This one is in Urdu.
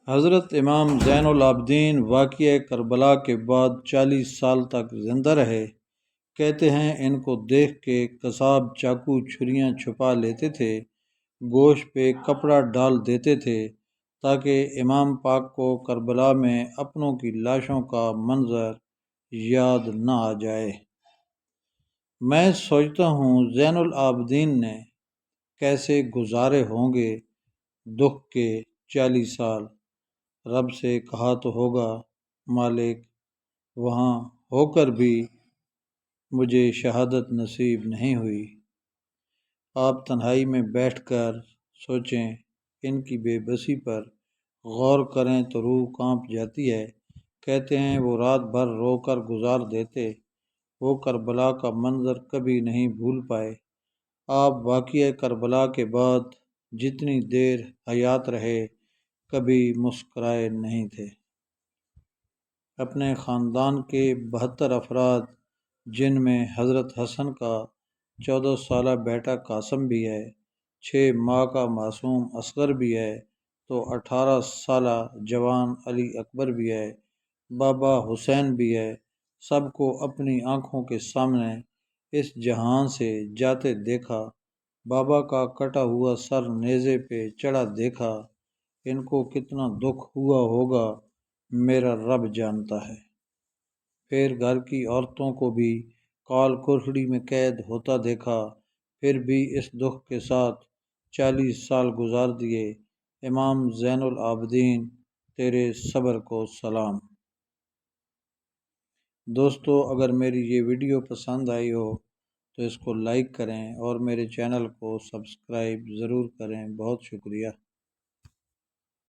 حضرت امام زین العابدین واقعہ کربلا کے بعد 40 سال تک زندہ رہے۔ کہتے ہیں ان کو دیکھ کے قصاب چاقو چھریاں چھپا لیتے تھے، گوشت پہ کپڑا ڈال دیتے تھے تاکہ امام پاک کو کربلا میں اپنوں کی لاشوں کا منظر یاد نہ آ جائے۔ میں سوچتا ہوں زین العابدین نے کیسے گزارے ہوں گے دکھ کے 40 سال۔ رب سے کہا تو ہوگا، مالک وہاں ہو کر بھی مجھے شہادت نصیب نہیں ہوئی۔ آپ تنہائی میں بیٹھ کر سوچیں، ان کی بے بسی پر غور کریں تو روح کانپ جاتی ہے۔ کہتے ہیں وہ رات بھر رو کر گزار دیتے، وہ کربلا کا منظر کبھی نہیں بھول پائے۔ آپ واقعہ کربلا کے بعد جتنی دیر حیات رہے کبھی مسکرائے نہیں تھے۔ اپنے خاندان کے 72 افراد، جن میں حضرت حسن کا 14 سالہ بیٹا قاسم بھی ہے، 6 ماہ کا معصوم اصغر بھی ہے، تو 18 سالہ جوان علی اکبر بھی ہے، بابا حسین بھی ہے، سب کو اپنی آنکھوں کے سامنے اس جہان سے جاتے دیکھا۔ بابا کا کٹا ہوا سر نیزے پہ چڑھا دیکھا۔ ان کو کتنا دکھ ہوا ہوگا میرا رب جانتا ہے۔ پھر گھر کی عورتوں کو بھی کال کرکھڑی میں قید ہوتا دیکھا، پھر بھی اس دکھ کے ساتھ 40 سال گزار دیے۔ امام زین العابدین تیرے صبر کو سلام۔ دوستو، اگر میری یہ ویڈیو پسند آئی ہو تو اس کو لائک کریں اور میرے چینل کو سبسکرائب ضرور کریں۔ بہت شکریہ۔